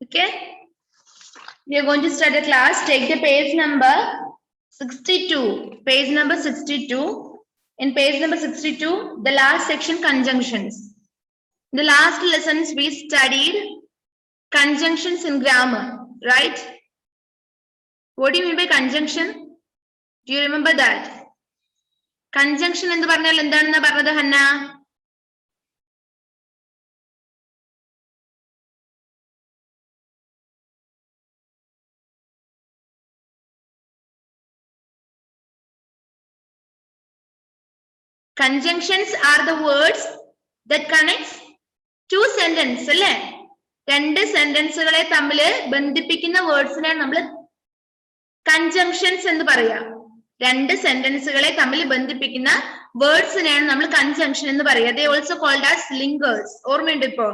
Okay, we are going to start a class. Take the page number 62. Page number 62. In page number 62, the last section, conjunctions. The last lessons we studied conjunctions in grammar, right? What do you mean by conjunction? Do you remember that? Conjunction endu parnal endanna parnathu Hanna? Conjunctions are the words that connects two sentences, അല്ലേ? രണ്ട് സെന്റൻസുകളെ തമ്മിൽ ബന്ധിപ്പിക്കുന്ന വേർഡ്സിനാണ് നമ്മൾ conjunctions എന്ന് പറയാ. രണ്ട് സെന്റൻസുകളെ തമ്മിൽ ബന്ധിപ്പിക്കുന്ന വേർഡ്സിനെയാണ് നമ്മൾ കൺജങ്ഷൻ എന്ന് പറയാ. They also called as linkers. ഓർമ്മയുണ്ട് ഇപ്പോ?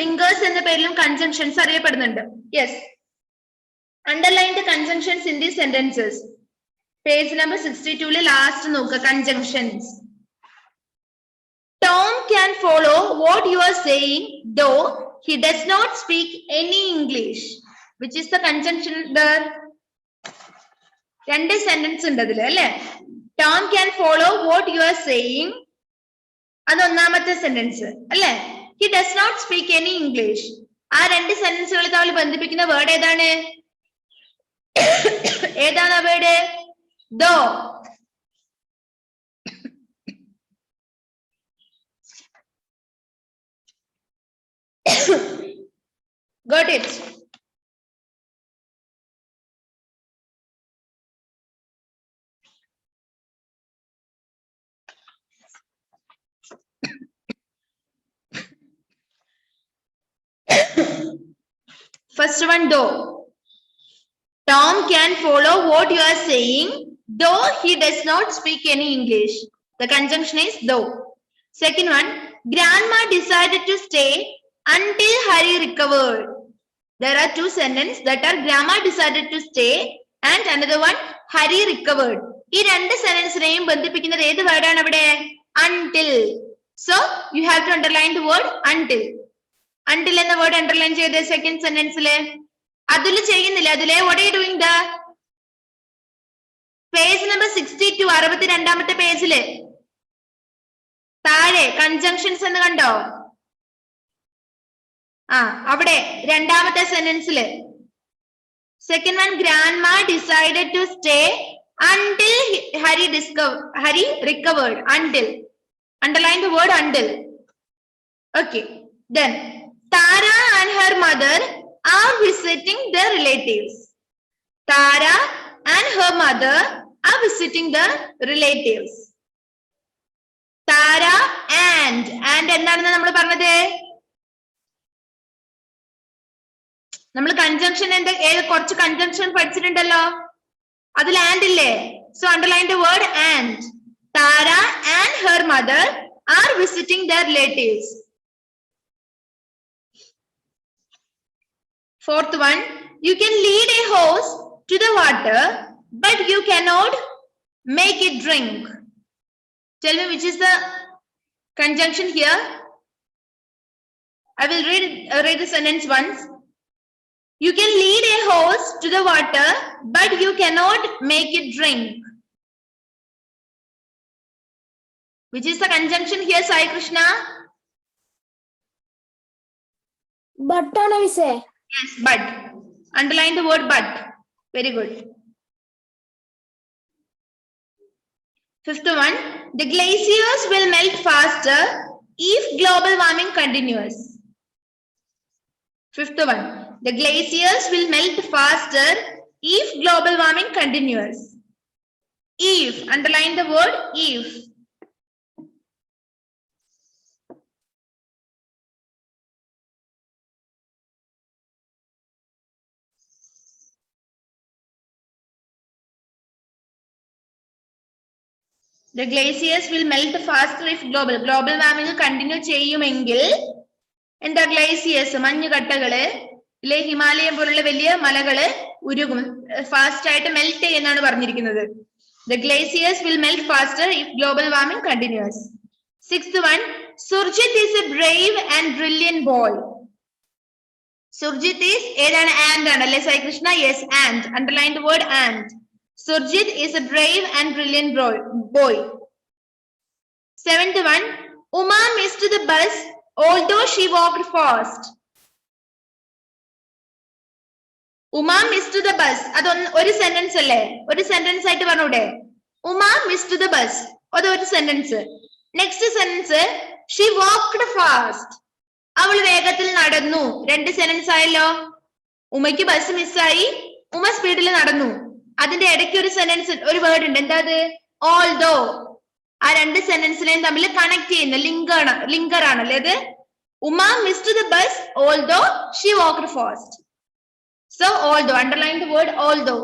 linkers എന്ന പേരിലും കൺജങ്ഷൻസ് അറിയപ്പെടുന്നുണ്ട്. Yes. Underline the conjunctions in these sentences. Page number 62 le last noka conjunctions. Tom can follow what you are saying though he does not speak any English. Which is the conjunction there? Rendu sentence undu adile alle. Tom can follow what you are saying. Adu onnamathe sentence alle. He does not speak any English. Aa rendu sentences thamil bandhippikkunna word edane? Edana word? Though. Got it? First one, though. Tom can follow what you are saying though he does not speak any English. The conjunction is though. Second one, grandma decided to stay until Hari recovered. There are two sentences that are grandma decided to stay and another one Hari recovered. Ee rendu sentence neyum bandhipikkunna edu word aanu avade? Until. So you have to underline the word until. Until enna word underline cheythe second sentence le adile cheyyunnilla adile what are you doing there? Page number 62 62ാമത്തെ പേജില് താഴെ conjunctions എന്ന് കണ്ടോ? അവിടെ രണ്ടാമത്തെ സെന്റൻസില് second one grandma decided to stay until Hari recovered. Until. Underline the word until. Okay. Then Tara and her mother are visiting their relatives. Tara and her mother are visiting the relatives. Tara and എന്താണെന്ന് നമ്മൾ പറഞ്ഞത്? നമ്മൾ conjunction കുറച്ച് conjunction പഠിച്ചിട്ടുണ്ടല്ലോ, അതിൽ and ഇല്ലേ? So underline the word and. Tara and her mother are visiting their relatives. Fourth one, you can lead a horse to the water but you cannot make it drink. Tell me which is the conjunction here. I will read the sentence once. You can lead a horse to the water but you cannot make it drink. Which is the conjunction here, Sai Krishna? But I say. Yes, but. Underline the word but. Very good. Fifth one, the glaciers will melt faster if global warming continues. Fifth one, the glaciers will melt faster if global warming continues. If, underline the word if. The glaciers will melt faster if global warming continue ചെയ്യുമെങ്കിൽ എന്താ glaciers മഞ്ഞുകട്ടകള് ഇല്ലേ ഹിമാലയം പോലുള്ള വലിയ മലകള് ഉരുകും, fast ആയിട്ട് melt ചെയ്യുന്നതാണ് പറഞ്ഞിരിക്കുന്നത്. The glaciers will melt faster if global warming continues. Sixth one, Surjit is a brave and brilliant boy. Surjit is ഏതാണ് and ആണല്ലേ Sai Krishna? Yes, and. Underline the word and. Surjit is a brave and brilliant boy. 7th one. Uma missed the bus although she walked fast. Uma missed the bus. അതൊന്ന് ഒരു sentence അല്ലേ? ഒരു sentence ആയിട്ട് പറഞ്ഞൂടെ? Uma missed the bus. അതൊരു sentence. Next sentence she walked fast. അവൾ വേഗത്തിൽ നടന്നു. രണ്ട് സെന്റൻസ് ആയല്ലോ. ഉമ്മയ്ക്ക് ബസ് മിസ്സായി, ഉമ്മ സ്പീഡിൽ നടന്നു. അതിന്റെ ഇടയ്ക്ക് ഒരു സെന്റൻസ്, ഒരു വേർഡ് ഉണ്ട്. എന്താ അത്? ഓൾദോ. ആ രണ്ട് സെന്റൻസിനെയും തമ്മിൽ കണക്ട് ചെയ്യുന്ന ലിങ്കർ ആണല്ലേ അത്. Umma missed the bus although she walked fast. So although, underline the word although.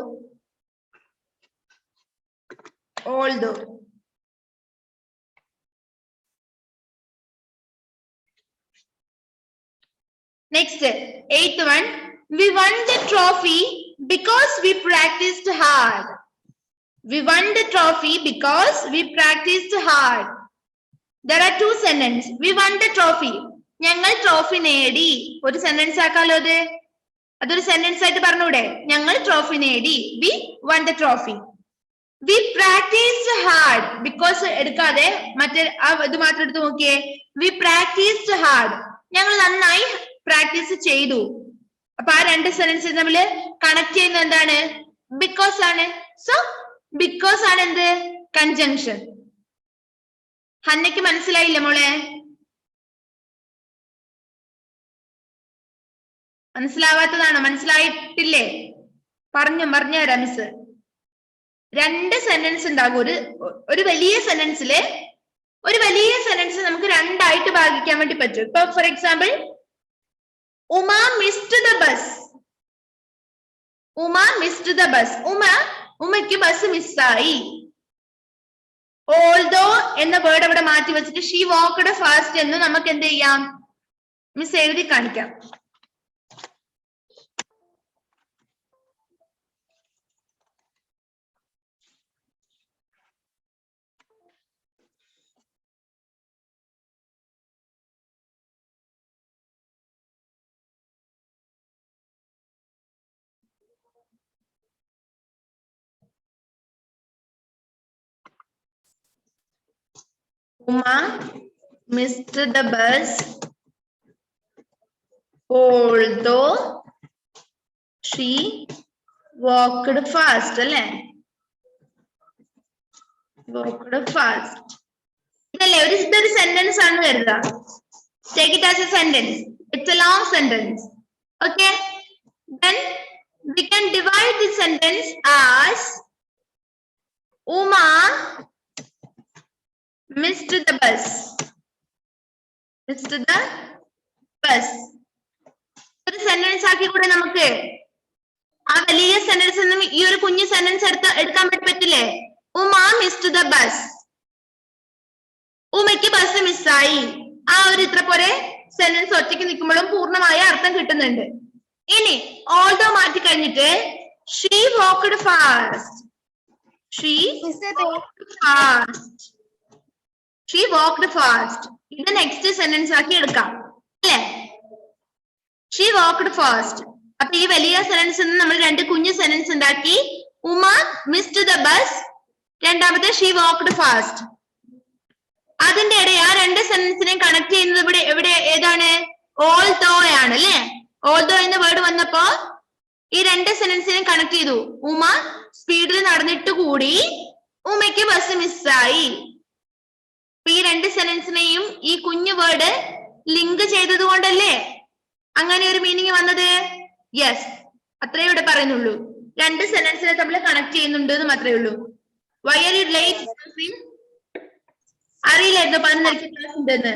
Although. Next, 8th one. We won the trophy because we practiced hard. We won the trophy because we practiced hard. There are two sentences. We won the trophy. ഞങ്ങൾ trophy നേടി. ഒരു sentence ആക്കാലോ അത്. അതൊരു sentence ആയിട്ട് പറഞ്ഞൂടെ? ഞങ്ങൾ trophy നേടി. We won the trophy. We practiced hard because എടുക്കാതെ മറ്റേ ഇത് മാത്രം എടുത്ത് നോക്കിയേ. We practiced hard. ഞങ്ങൾ നന്നായി പ്രാക്ടീസ് ചെയ്തു. അപ്പൊ ആ രണ്ട് സെന്റൻസ് തമ്മിൽ കണക്ട് ചെയ്യുന്നത് എന്താണ്? ബിക്കോസ് ആണ്. സോ ബിക്കോസ് ആണ് എന്ത്? കൺജങ്ഷൻ. ഹന്നയ്ക്ക് മനസ്സിലായില്ല മോളെ? മനസ്സിലാവാത്തതാണോ? മനസ്സിലായിട്ടില്ലേ? പറഞ്ഞുതരാം മിസ്. രണ്ട് സെന്റൻസ് ഉണ്ടാകും. ഒരു വലിയ സെന്റൻസില് ഒരു വലിയ സെന്റൻസ് നമുക്ക് രണ്ടായിട്ട് ഭാഗിക്കാൻ വേണ്ടി പറ്റും. ഇപ്പൊ for example, Uma missed the bus. Uma missed the bus. ഉമ്മയ്ക്ക് ബസ് മിസ്സായി. ഓൾദോ എന്ന വേർഡ് അവിടെ മാറ്റി വെച്ചിട്ട് ഷീ വാക്ക്ഡ് ഫാസ്റ്റ് എന്ന് നമുക്ക് എന്ത് ചെയ്യാം? മിസ് എഴുതി കാണിക്കാം. Uma missed the bus although she walked fast. അല്ലേ? walked fast. ഇതല്ലേ ഇതൊരു സെന്റൻസ് ആണ് വരുക. Take it as a sentence. It's a long sentence. Okay? Then we can divide this sentence as Uma missed the bus. Missed the bus. ഒരു sentence ആക്കി കൂടെ നമുക്ക്. ആ വലിയ സെന്റൻസ് ഒന്നും ഈ ഒരു കുഞ്ഞു സെന്റൻസ് എടുക്കാൻ പറ്റില്ലേ? Uma missed the bus. ഉമയ്ക്ക് ബസ് മിസ്സായി. ആ ഒരു ഇത്ര പോലെ സെന്റൻസ് ഒറ്റയ്ക്ക് നിൽക്കുമ്പോഴും പൂർണ്ണമായ അർത്ഥം കിട്ടുന്നുണ്ട്. ഇനി ഓൾദോ മാറ്റി കഴിഞ്ഞിട്ട് she walked fast. She fast. She walked fast. ഇത് നെക്സ്റ്റ് സെന്റൻസ് ആക്കി എടുക്കാം അല്ലേ? She walked fast. അപ്പൊ ഈ വലിയ സെന്റൻസ് നമ്മൾ രണ്ട് കുഞ്ഞു സെന്റൻസ് ഉണ്ടാക്കി. Uma missed the bus. രണ്ടാമത്തെ she walked fast. അതിന്റെ ഇടയിൽ ആ രണ്ട് സെന്റൻസിനെയും കണക്ട് ചെയ്യുന്നത് എവിടെ ഏതാണ്? ഓൾദോ ആണ് അല്ലേ? ഓൾദോ എന്ന വേർഡ് വന്നപ്പോ ഈ രണ്ട് സെന്റൻസിനെയും കണക്ട് ചെയ്തു. ഉമ സ്പീഡിൽ നടന്നിട്ട് കൂടി ഉമയ്ക്ക് ബസ് മിസ്സായി. ഈ രണ്ട് സെന്റൻസിനെയും ഈ കുഞ്ഞു വേർഡ് ലിങ്ക് ചെയ്തത് കൊണ്ടല്ലേ അങ്ങനെ ഒരു മീനിങ് വന്നത്? യെസ്, അത്രേ ഇവിടെ പറയുന്നുള്ളൂ. രണ്ട് സെന്റൻസിനെ തമ്മിൽ കണക്ട് ചെയ്യുന്നുണ്ട് എന്ന് മാത്രമേ ഉള്ളൂ. Why are you late? അറിയില്ലായിരുന്നു 11:30 ക്ലാസ് ഉണ്ടെന്ന്.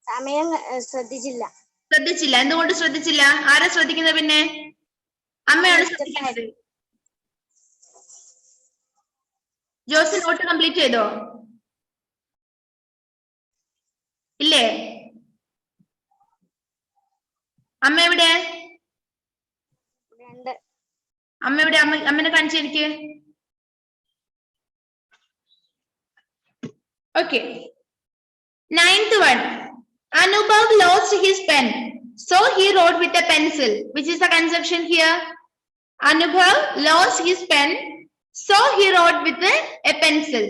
സമയം ശ്രദ്ധിച്ചില്ല. എന്തുകൊണ്ട് ശ്രദ്ധിച്ചില്ല? ആരാ ശ്രദ്ധിക്കുന്നത്? പിന്നെ അമ്മയാണ് ശ്രദ്ധിക്കുന്നത്. ജോസ് നോട്ട് കംപ്ലീറ്റ് ചെയ്തോ? ഇല്ലേ? അമ്മ എവിടെ? അമ്മനെ കാണിച്ചു എനിക്ക്. Okay. 9th one. Anubhav lost his pen. So he wrote with a pencil. Which is the conjunction here? Anubhav lost his pen. So he wrote with a pencil.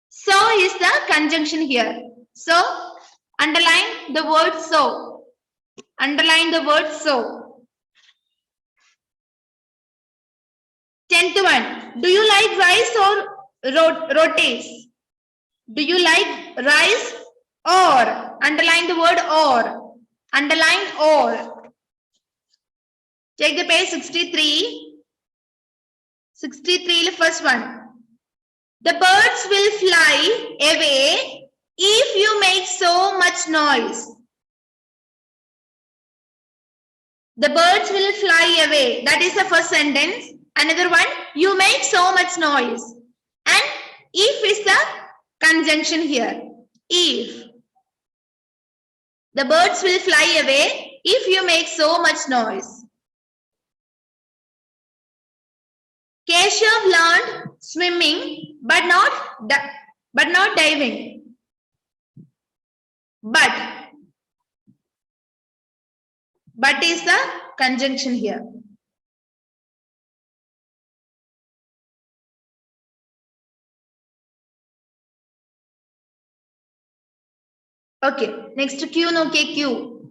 So is the conjunction here. So underline the word so. Underline the word so. 10th one. Do you like rice or rotis? Do you like rice or? Underline the word or. Underline or. Take the page 63. 63 the first one. The birds will fly away if you make so much noise. The birds will fly away. That is the first sentence. Another one, you make so much noise. And if is the conjunction here. If. The birds will fly away if you make so much noise. Keshav learned swimming but not diving. But is the conjunction here. Okay, next Q no K Q.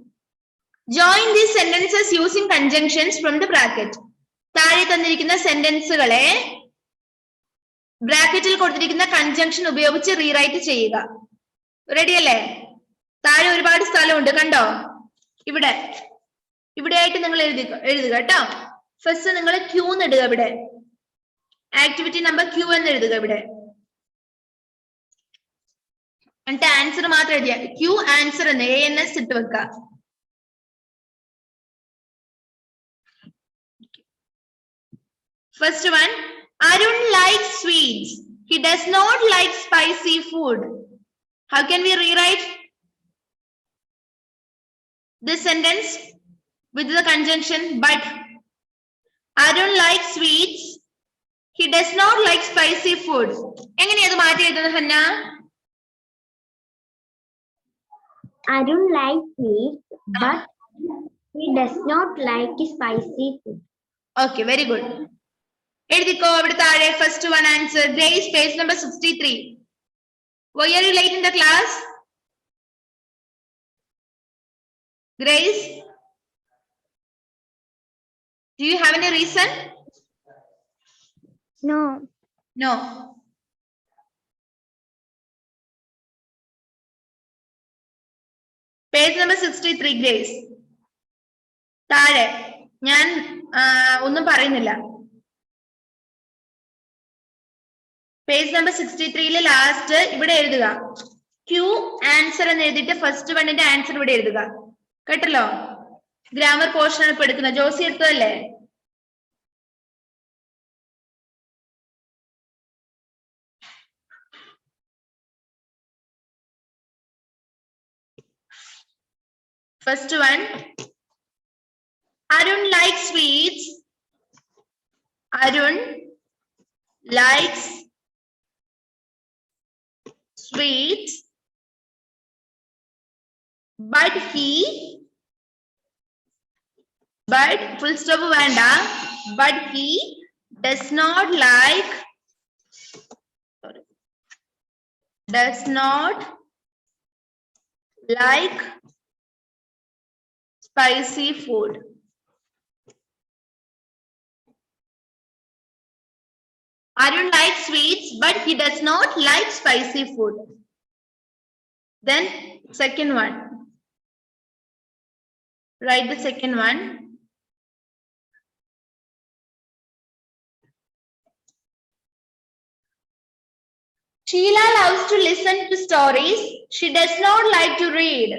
Join these sentences using conjunctions from the bracket. താഴെ തന്നിരിക്കുന്ന സെന്റൻസുകളെ ബ്രാക്കറ്റിൽ കൊടുത്തിരിക്കുന്ന conjunction ഉപയോഗിച്ച് rewrite ചെയ്യുക. Ready അല്ലേ? താഴെ ഒരുപാട് സ്ഥലമുണ്ട് കണ്ടോ? ഇവിടെയായിട്ട് നിങ്ങൾ എഴുതുക കേട്ടോ. ഫസ്റ്റ് നിങ്ങൾ ക്യൂ എന്ന് ഇടുക. ഇവിടെ ആക്ടിവിറ്റി നമ്പർ ക്യൂ എന്ന് എഴുതുക. ഇവിടെ എന്നിട്ട് ആൻസർ മാത്രം എഴുതിയ ക്യൂ ആൻസർ എന്ന് ANS ഇട്ട് വെക്കുക. First one, Arun likes sweets. He does not like spicy food. How can we rewrite this sentence with the conjunction but? Arun likes sweets. He does not like spicy food. എങ്ങനെയാ അത് മാറ്റി എഴുതുന്നത് Hannah? Arun likes sweets, but he does not like spicy food. Okay, very good. എഴുതിക്കോ ഇവിടെ താഴെ first one answer. Grace, page number 63. Why are you late in the class? Grace, do you have any reason? No. Page number 63, Grace. താഴെ ഞാൻ ഒന്നും പറയുന്നില്ല. Page number 63 last ഇവിടെ എഴുതുക Q answer എന്ന് എഴുതിയിട്ട് ഫസ്റ്റ് വണ്ണിന്റെ ആൻസർ ഇവിടെ എഴുതുക. കേട്ടല്ലോ? ഗ്രാമർ പോർഷൻ ആണ് ഇപ്പൊ എടുക്കുന്നത്. ജോസി എടുത്തതല്ലേ? First one, Arun likes sweets. Arun likes sweets, but full stop vanda, but he does not like spicy food. Arun likes sweets, but he does not like spicy food. Then second one. Write the second one. Sheila loves to listen to stories. She does not like to read.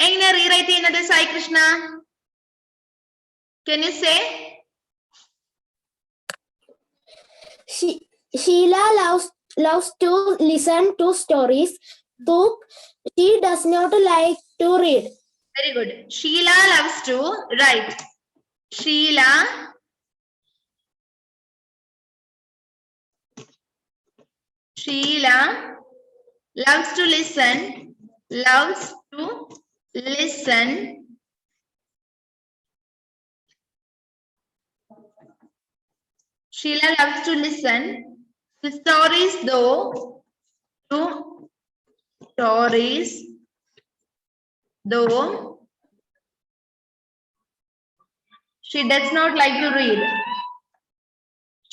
Eങ്ങനെ rewrite ചെയ്യുന്നത് Sai Krishna? Can you say? Sheila loves to listen to stories. She does not like to read. Very good. Sheila loves to write. Sheila loves to listen. Loves to listen Sheila loves to listen to stories though she does not like to read.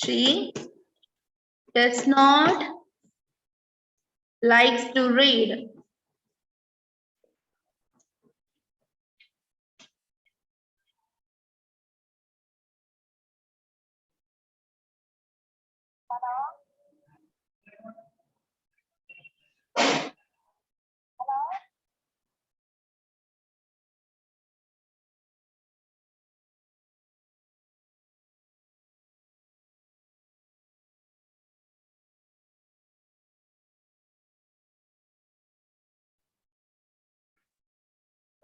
She does not likes to read.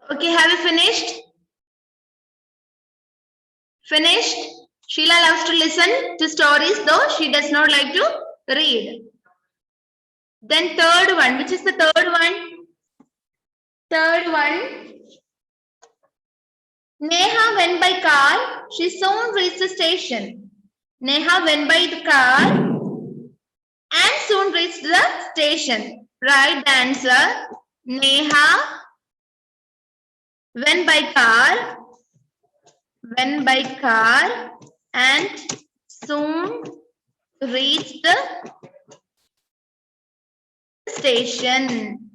Okay, have you finished? Finished? Sheila loves to listen to stories though she does not like to read. Then third one, which is the third one? Third one. Neha went by car. She soon reached the station. Neha went by the car and soon reached the station. Right answer. Neha went by car and soon reached the station.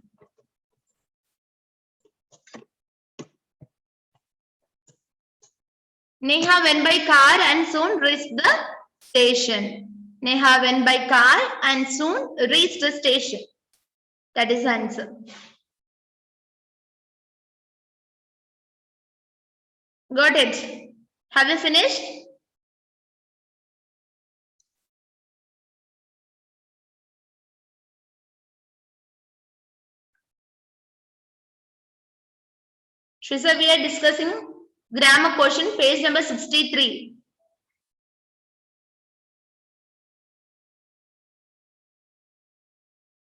Neha went by car and soon reached the station. Neha went by car and soon reached the station. That is the answer. Got it? Have you finished? Shriza, we are discussing grammar portion, page number 63.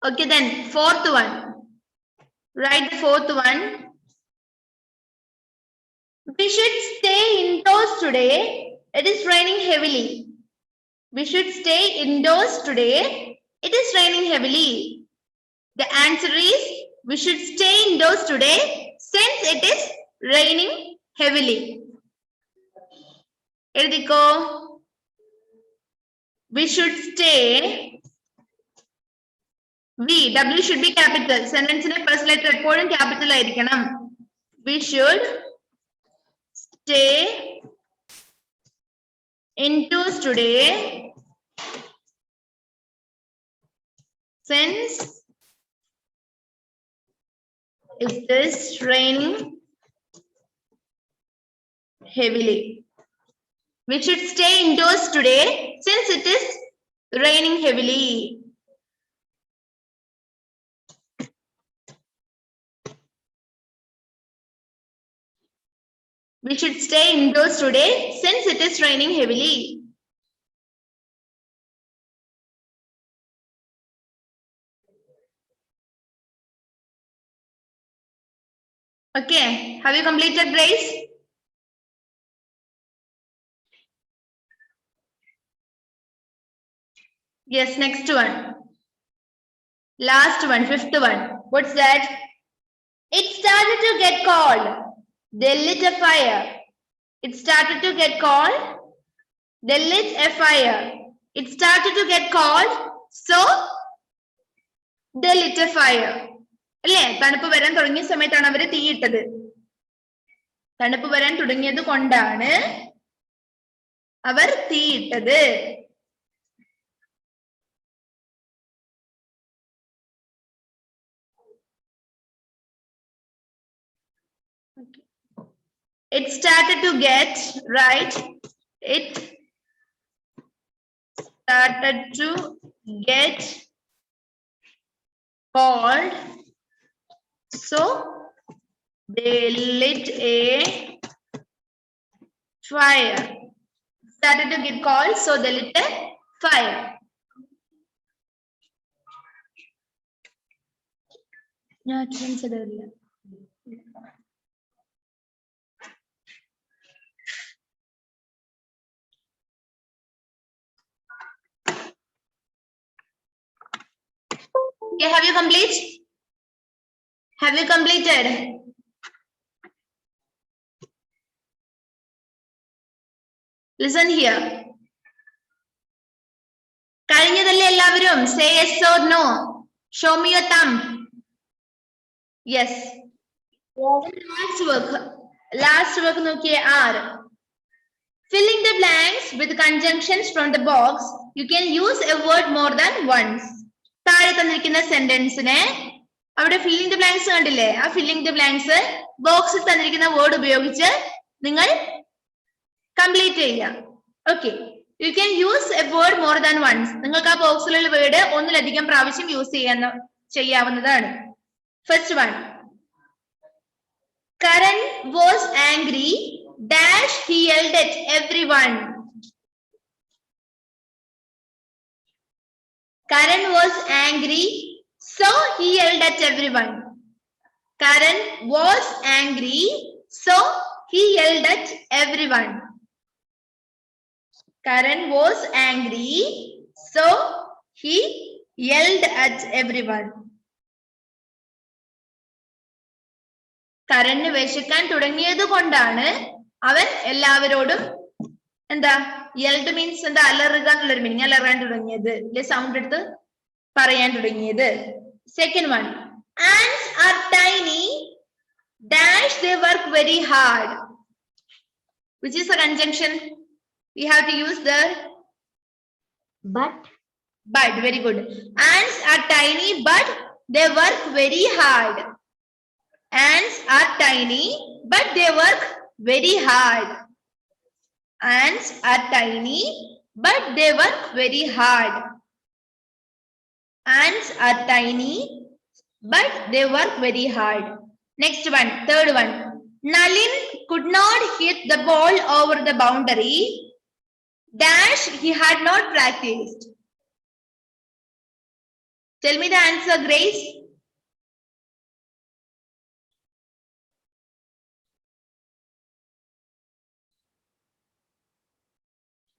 Okay, then fourth one. Write the fourth one. We should stay indoors today. It is raining heavily. We should stay indoors today. It is raining heavily. The answer is we should stay indoors today since it is raining heavily. Ediko. We should stay. W should be capital. Sentence in a first letter important capital. We should stay indoors today since it is raining heavily. We should stay indoors today since it is raining heavily. We should stay indoors today since it is raining heavily. Okay, have you completed, Grace? Yes, next one. Last one, fifth one. What's that? It started to get cold. They lit a fire. It started to get cold. They lit a fire. It started to get cold. So, they lit a fire. അല്ലേ തണുപ്പ് വരാൻ തുടങ്ങിയ സമയത്താണ് അവര് തീയിട്ടത്. തണുപ്പ് വരാൻ തുടങ്ങിയത് കൊണ്ടാണ് അവർ തീയിട്ടത്. It started to get, right? It started to get cold. So they lit a fire. Started to get cold, so they lit a fire. Okay, have you complete? Have you completed? Listen here. കഴിഞ്ഞതല്ലേ എല്ലാവരും? Say yes or no. Show me your thumb. Yes. Last work നോക്കിയേ R. Filling the blanks with conjunctions from the box. You can use a word more than once. താഴെ തന്നിരിക്കുന്ന സെന്റൻസിനെ അവിടെ filling the blanks കണ്ടില്ലേ? ആ filling the blanks ബോക്സിൽ തന്നിരിക്കുന്ന word ഉപയോഗിച്ച് നിങ്ങൾ കംപ്ലീറ്റ് ചെയ്യുക. Okay, you can use a word more than once. നിങ്ങൾക്ക് ആ ബോക്സിലുള്ള വേർഡ് ഒന്നിലധികം പ്രാവശ്യം യൂസ് ചെയ്യാവുന്നതാണ്. First one, Karan was angry dash he yelled at everyone. Karan was angry, so he yelled at everyone. Karan was angry, so he yelled at everyone. Karan was angry, so he yelled at everyone. Karan വിശക്കാൻ തുടങ്ങിയത് കൊണ്ടാണ് അവൻ എല്ലാവരോടും എന്താ yelled means എന്താ അലറുക എന്നുള്ളൊരു meaning, അലറാൻ തുടങ്ങിയത്, അല്ലെ സൗണ്ട് എടുത്ത് പറയാൻ തുടങ്ങിയത്. Second one, ants are tiny dash they work very hard. Which is a conjunction? We have to use the But. Very good. Ants are tiny but they work very hard. Ants are tiny but they work very hard. Ants are tiny but they work very hard. Ants are tiny but they work very hard. Next one, third one. Nalin could not hit the ball over the boundary dash he had not practiced. Tell me the answer, Grace.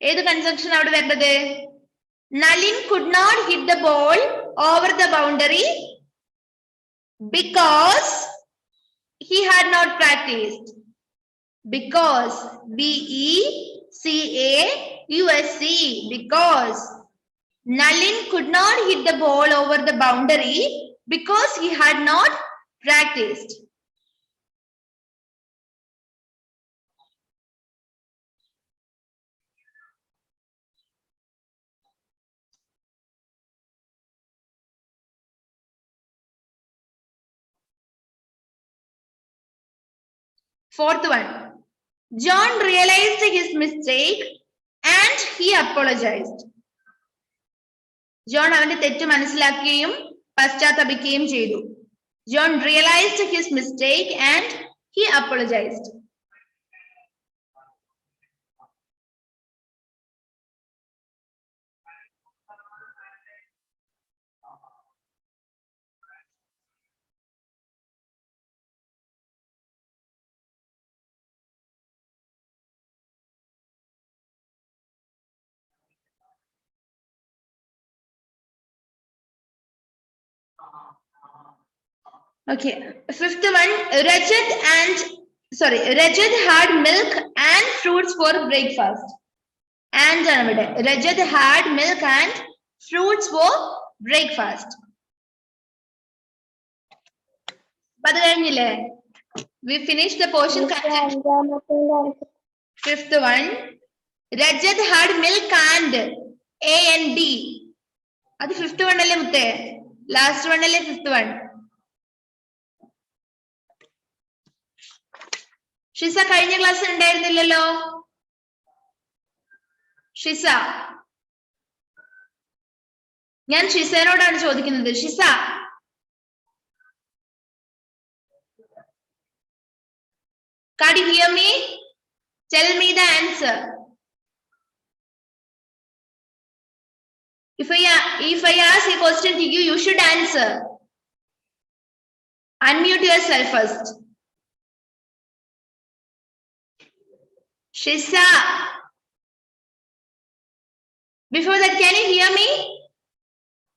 ഏത് conjunction അവിടെ വരുന്നത്? Nalin could not hit the ball over the boundary because he had not practiced. Because, B-E-C-A-U-S-E, because Nalin could not hit the ball over the boundary because he had not practiced. Fourth one, John realized his mistake and he apologized. John അവന്റെ തെറ്റ് മനസ്സിലാക്കുകയും പശ്ചാത്തപിക്കുകയും ചെയ്തു. John realized his mistake and he apologized. Okay, fifth one, Rajat had milk and fruits for breakfast. And Rajat had milk and fruits for breakfast. We finished the portion. Fifth one, Rajat had milk and A and D. That's fifth one alle mutte. Last one alle fifth one. Shiza കഴിഞ്ഞ class ഉണ്ടായിരുന്നില്ലല്ലോ. Shiza, ഞാൻ ഷിസനോടാണ് ചോദിക്കുന്നത്. Shiza, can you hear me? Tell me the answer. If I ask a question to you, you should answer. Unmute yourself first. Shisa. Before that, can you hear me?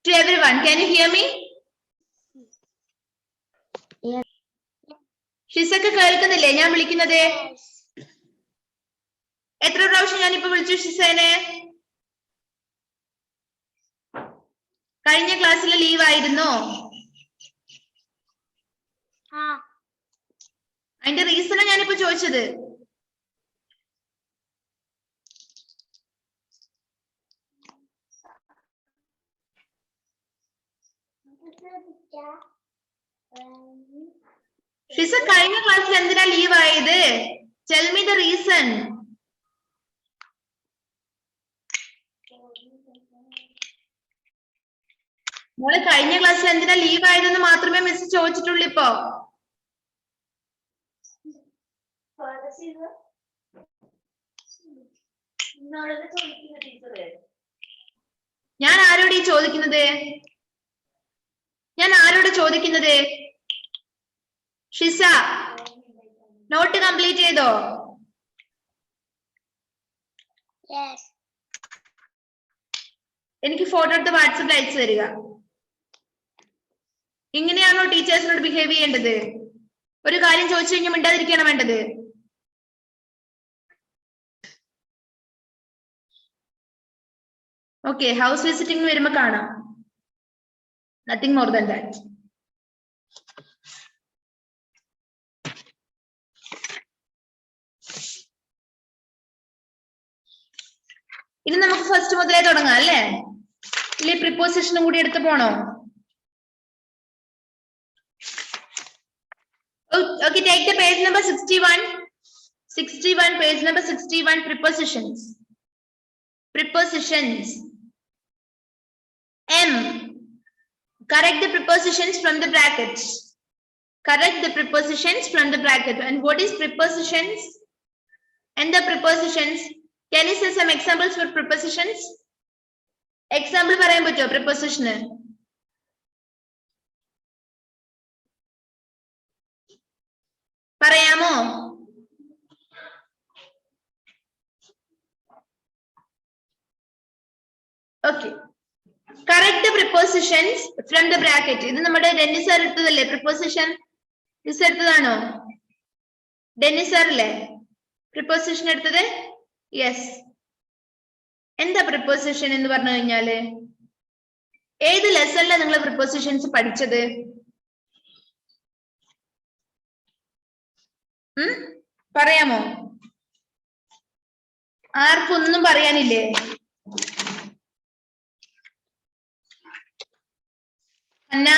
To everyone, can you hear me? ഷിസക്ക് കേൾക്കുന്നില്ലേ ഞാൻ വിളിക്കുന്നത്? എത്ര പ്രാവശ്യം ഞാനിപ്പോ വിളിച്ചു ഷിസേനെ? കഴിഞ്ഞ ക്ലാസ്സിൽ leave ആയിരുന്നോ? അതിന്റെ റീസണാ ഞാനിപ്പോ ചോദിച്ചത്. ഷിസ കഴിഞ്ഞ ക്ലാസ്സിൽ എന്തിനാ ലീവ് ആയത്? Tell me the reason. മോളെ കഴിഞ്ഞ ക്ലാസ്സിൽ എന്തിനാ ലീവ് ആയതെന്ന് മാത്രമേ മിസ് ചോദിച്ചിട്ടുള്ളൂ. ഇപ്പോ ഞാൻ ആരോട് ഈ ചോദിക്കുന്നത്? ഞാൻ ആരോട് ചോദിക്കുന്നത്? ഷിസ നോട്ട് കംപ്ലീറ്റ് ചെയ്തോ? എനിക്ക് ഫോട്ടോ എടുത്ത് വാട്സപ്പിൽ അയച്ചു തരിക. ഇങ്ങനെയാണോ ടീച്ചേഴ്സിനോട് ബിഹേവ് ചെയ്യേണ്ടത്? ഒരു കാര്യം ചോദിച്ചു കഴിഞ്ഞാൽ മിണ്ടാതിരിക്കുകയാണോ വേണ്ടത്? ഓക്കെ, ഹൗസ് വിസിറ്റിംഗ് വരുമ്പോ കാണാം. Nothing more than that. ഇനി നമുക്ക് ഫസ്റ്റ് മുതലേ തുടങ്ങാം അല്ലേ? ഇല്ലേ പ്രിപ്പോസിഷനും കൂടി എടുത്തു പോണോ? Okay, take the page number 61. 61, page number 61, prepositions. Prepositions. M. Correct the prepositions from the brackets. Correct the prepositions from the bracket. And what is prepositions? And the prepositions. Can you say some examples for prepositions? Example പറയാൻ പറ്റുമോ preposition? പറയാമോ? Okay. Correct the prepositions from the bracket. ഇത് നമ്മുടെ Dennis sir എടുത്തതല്ലേ preposition? Miss എടുത്തതാണോ? Dennis sir അല്ലേ preposition എടുത്തത്? Yes. എന്താ preposition എന്ന് പറഞ്ഞു കഴിഞ്ഞാല്? ഏത് ലെസണിലാണ് നിങ്ങൾ prepositions പഠിച്ചത്? പറയാമോ? ആർക്കൊന്നും പറയാനില്ലേ? അന്ന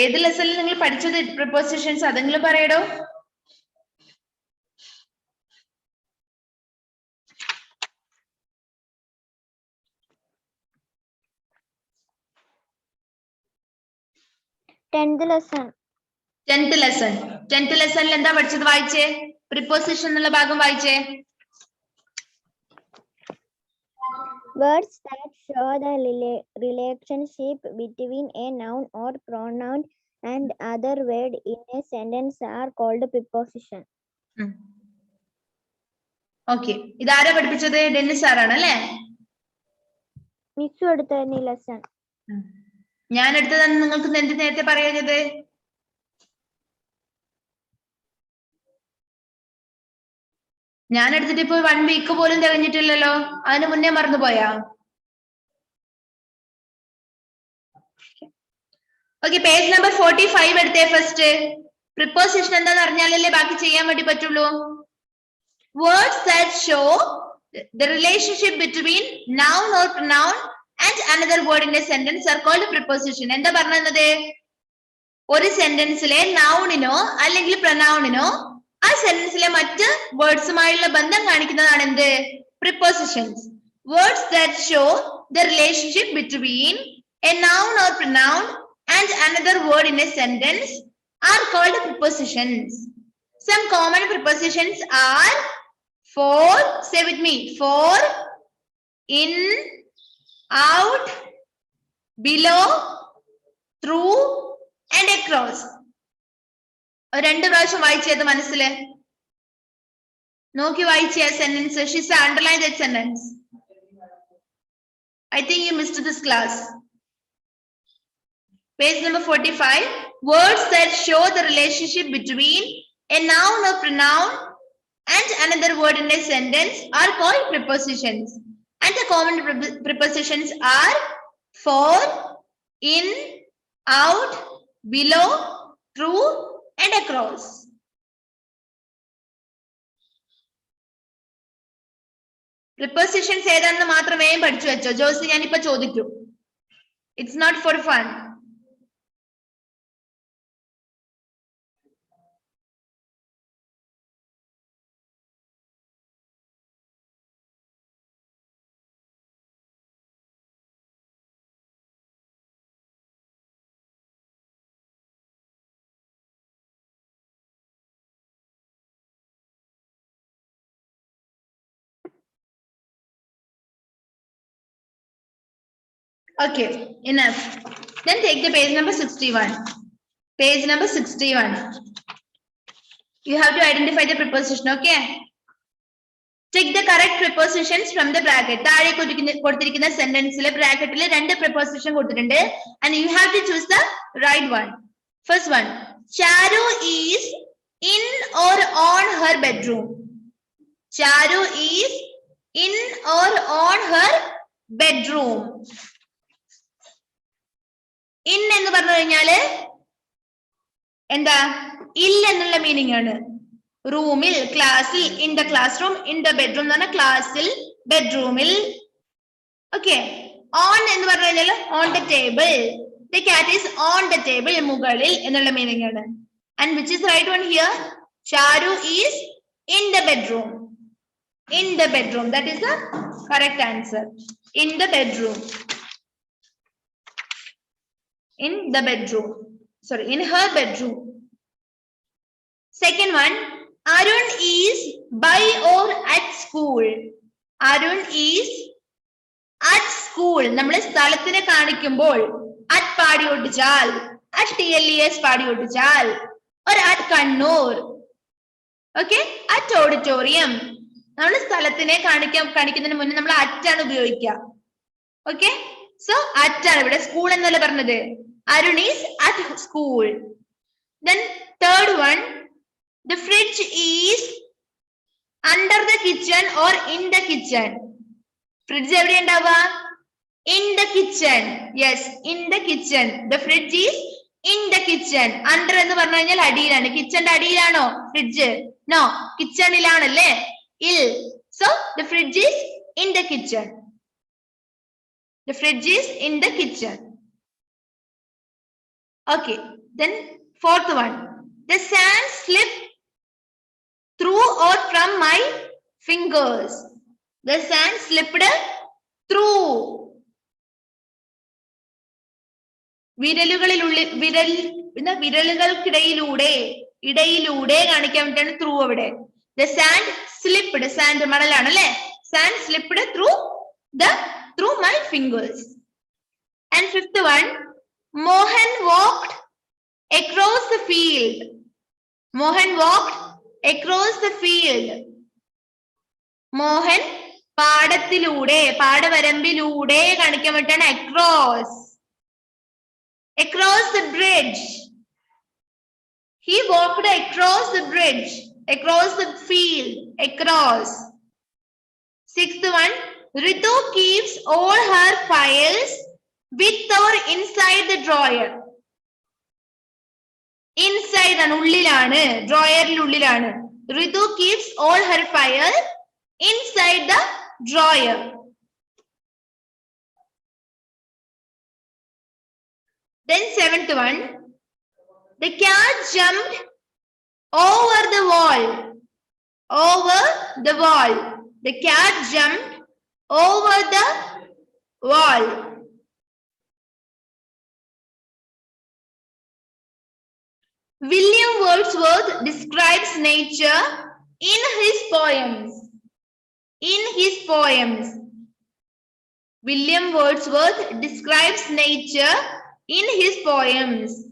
ഏത് ലെസണിൽ നിങ്ങൾ പഠിച്ചത് പ്രിപ്പോസിഷൻസ് അതെങ്കിലും പറയടോ. Tenth lesson. ടെൻത്ത് ലെസണിൽ എന്താ പഠിച്ചത്? വായിച്ചേ, പ്രിപ്പോസിഷൻ എന്നുള്ള ഭാഗം വായിച്ചേ. Words that show the relationship between a noun or pronoun and other word in a sentence are called preposition. Okay, ഇതാരാ പഠിപ്പിച്ചത്? ഡെന്നിസ് സാറാണ് അല്ലേ? മിസ്സു എടുത്ത ലെസൺ. ഞാൻ എടുത്തതെന്ന് നിങ്ങൾക്ക് എന്ത് നേരത്തെ പറയുന്നത്? ഞാൻ എടുത്തിട്ട് ഇപ്പൊ 1 വീക്ക് പോലും തികഞ്ഞിട്ടില്ലല്ലോ. അതിന് മുന്നേ മറന്നുപോയാ? ഓക്കെ, പേജ് നമ്പർ 45 എടുത്തേ. ഫസ്റ്റ് പ്രിപ്പോസിഷൻ എന്താന്ന് അറിഞ്ഞാലല്ലേ ബാക്കി ചെയ്യാൻ വേണ്ടി പറ്റുള്ളൂ. Words that show the relationship between noun or pronoun and another word in a sentence are called preposition. എന്താ പറഞ്ഞത്? ഒരു സെന്റൻസിലെ നൗണിനോ അല്ലെങ്കിൽ പ്രൊനൗണിനോ ആ സെന്റൻസിലെ മറ്റ് വേർഡ്സുമായുള്ള ബന്ധം കാണിക്കുന്നതാണ് എന്ത്? Prepositions. Words that show the relationship between a noun or pronoun and another word in a sentence are called prepositions. Some common prepositions are for, say with me, for, in, out, below, through, and across. രണ്ട് പ്രാവശ്യം വായിച്ചത് മനസ്സില് നോക്കി വായിച്ച sentence. She's underline that sentence. I think you missed this class. Page number 45. Words that show the relationship between a noun or pronoun and another word in a sentence are called prepositions. And the common prepositions are for, in, out, below, through, and across. Prepositions ഏതാണെന്ന് മാത്രമേ പഠിച്ചു വെച്ചോ. ജോസി ഞാനിപ്പോ ചോദിക്കൂ. It's not for fun. Okay, enough. Then take the page number 61. Page number 61. You have to identify the preposition, okay? Take the correct prepositions from the bracket. താഴെ കൊടുത്തിരിക്കുന്ന സെന്റൻസിലെ ബ്രാക്കറ്റിൽ രണ്ട് preposition കൊടുത്തിട്ടുണ്ട്. And you have to choose the right one. First one. Charu is in or on her bedroom. Charu is in or on her bedroom. In എന്ന് പറഞ്ഞു കഴിഞ്ഞാല് എന്താ ഇല്ല എന്നുള്ള മീനിങ് ആണ്. റൂമിൽ, ക്ലാസ്സിൽ, in the classroom, in the bedroom എന്ന് പറഞ്ഞാൽ ക്ലാസ്സിൽ, ബെഡ്റൂമിൽ. ഓക്കെ. ഓൺ എന്ന് പറഞ്ഞു കഴിഞ്ഞാൽ on the table. The cat is on the table, മുകളിൽ എന്നുള്ള മീനിങ് ആണ്. And which is right one here? Charu is in the bedroom. In the bedroom, that is the correct answer. In the bedroom. In the bedroom. Sorry, in her bedroom. Second one, Arun is by or at school. Arun is at school. നമ്മൾ സ്ഥലത്തിനെ കാണിക്കുമ്പോൾ at പാടി ഒട്ടിച്ചാൽ, at TLES പാടി ഒട്ടിച്ചാൽ, or at Kannur. Okay, at auditorium. നമ്മൾ സ്ഥലത്തിനെ കാണിക്കുന്നതിന് മുന്നേ നമ്മൾ at ആണ് ഉപയോഗിക്കുക. Okay, so at ആണ് ഇവിടെ. സ്കൂൾ എന്നല്ല പറഞ്ഞത്. Arun is at school. Then third one, the fridge is under the kitchen or in the kitchen. Fridge എവിടെ ഉണ്ടാവുക? In the kitchen. Yes, in the kitchen. The fridge is in the kitchen. Under എന്ന് പറഞ്ഞു കഴിഞ്ഞാൽ അടിയിലാണ്. കിച്ചന്റെ അടിയിലാണോ fridge? No, കിച്ചണിലാണല്ലേ. ഇൽ. So the fridge is in the kitchen. The fridge is in the kitchen. Okay, then fourth one. The sand slipped through or from my fingers. The sand slipped through. വിരലുകൾക്കിടയിലൂടെ കാണിക്കാൻ വേണ്ടിയാണ് through അവിടെ. The sand slipped. Sand മണലാണ് അല്ലേ. Sand slipped through my fingers. And fifth one. Mohan walked across the field. Mohan walked across the field. Mohan പാടത്തിലൂടെ, പാടവരമ്പിലൂടെ കാണിക്കാൻ വേണ്ടിയാണ് across. Across the bridge. He walked across the bridge, across the field, across. Sixth one. Ritu keeps all her files with or inside the drawer. Inside ആണ്, ഉള്ളിലാണ്, ഡ്രോയറിൽ ഉള്ളിലാണ്. Ritu keeps all her files inside the drawer. Then seventh one, the cat jumped over the wall. Over the wall. The cat jumped over the wall. William Wordsworth describes nature in his poems. In his poems. William Wordsworth describes nature in his poems.